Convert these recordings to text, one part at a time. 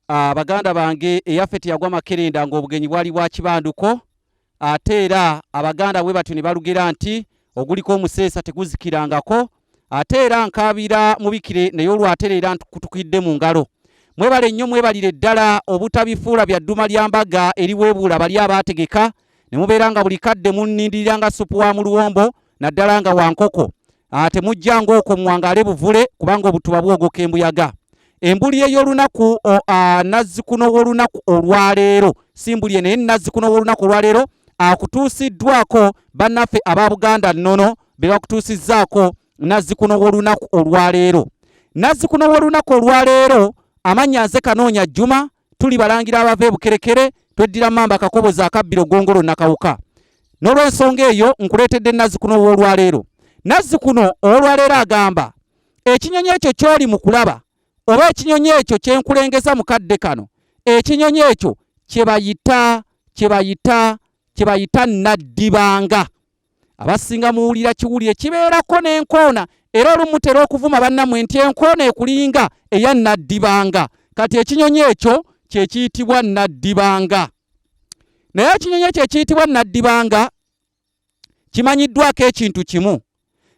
baganda bange eyaffe teyagwa makerenda ng'obugenyi bwali bwa kibanduko ate era abaganda bwe batyo ne balugera nti oguliko omuseesa teguzikirangako ate era nkaabira mubikire naye olwatera era kutukidde mu ngalo mwebale nnyo mwebalire ddala obutabifuula bya dduma lya mbaga eriweebuula bali abaategeka ne mubeera nga buli kadde munnindirira nga supu wa mu luwombo naddala nga wa nkoko temujjanga okwo muwangaale buvule kubanga obutuba bwogoka embuyaga embuli ey'olunaku nazzikuno w'olunaku olwaleero simbuli naye nazzikuno w'olunaku olwaleero akutuusiddwako bannaffe aba Buganda nnono be bakutuusizzaako nazzikuno w'olunaku olwaleero nazzikuno w'olunaku olwaleero amannya nze Kanoonya Juma tuli balangira abava ebukerekere tweddira mamba kakobozi akabbiro gongolo nakawuka n'olw'ensonga eyo nkuleetedde nazzikuno w'olwaleero nazzikuno olwaleero agamba ekinyonyi ekyo ky'oli mu kulaba oba ekinyonyi ekyo kye nkulengeza mu kadde kano ekinyonyi ekyo kye bayita Naddibanga abasinga muwulira kiwulire kibeerako n'enkoona era olumutera okuvuma bannammwe nti enkoona ekulinga eya Naddibanga kati ekinyonyi ekyo kye kiyitibwa Naddibanga naye ekinyonyi ekyo ekiyitibwa Naddibanga kimanyiddwako ekintu kimu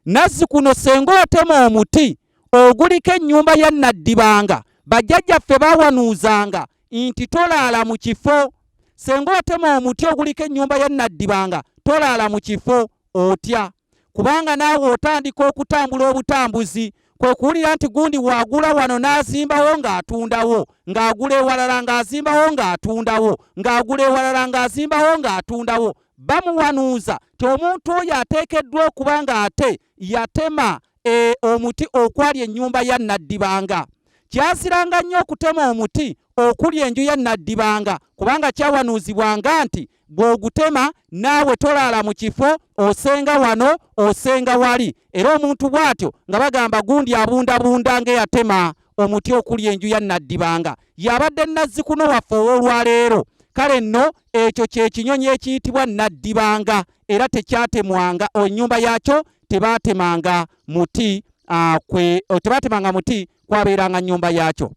nazzikuno senga otema omuti oguliko ennyumba ya Naddibanga bajjajjaffe baawanuuzanga nti tolaala mu kifo senga otema omuti oguliko ennyumba ya Naddibanga tolaala mu kifo otya kubanga naawe otandika okutambula obutambuzi kwe kuwulira nti gundi waagula wano n'azimbawo ng'atundawo ng'agula ewalala ng'azimbawo ng'atundawo ng'agula ewalala ng'azimbawo ng'atundawo bamuwanuuza ti omuntu oyo ateekeddwa okuba ng'ate yatema omuti okwali ennyumba ya Naddibanga kyaziranga nnyo okutema omuti okuli enju ya Naddibanga kubanga kyawanuuzibwanga nti bw'ogutema naawe tolaala mu kifo osenga wano osenga wali era omuntu bw'atyo nga bagamba gundi abundabunda ng'eyatema omuti okuli enju ya Naddibanga yabadde nazzikuno waffe ow'olwaleero kale nno ekyo kye kinyonyi ekiyitibwa Naddibanga era tekyatemwanga ennyumba yaakyo tebaatemanga muti kwabeeranga nnyumba yaakyo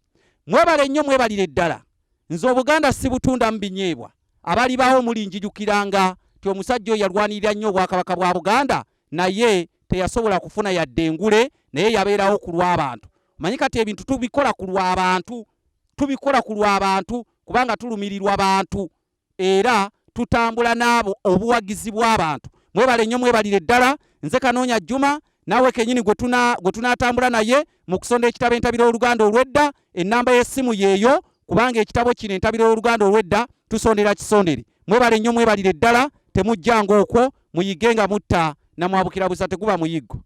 mwebale nnyo mwebalire ddala nze Obuganda si butunda mu binyeebwa abalibawo mulinjijukiranga ti omusajja oyo yalwanirira nnyo obwakabaka bwa Buganda naye teyasobola kufuna yadde engule naye yabeerawo ku lw'abantu manyi kati ebintu tubikola ku lw'abantu kubanga tulumirirwa bantu era tutambula n'abo obuwagizi bw'abantu mwebale nnyo mwebalire ddala nze Kanoonya Juma naawe kenyini gwe tunaatambula naye mu kusonda ekitabo entabiro y'Oluganda olw'edda ennamba y'essimu yeeyo kubanga ekitabo kino entabiro y'Oluganda olw'edda tusondera kisondere mwebale nnyo mwebalire ddala temujjanga okwo muyigenga mutta namwabukira busa teguba muyiggo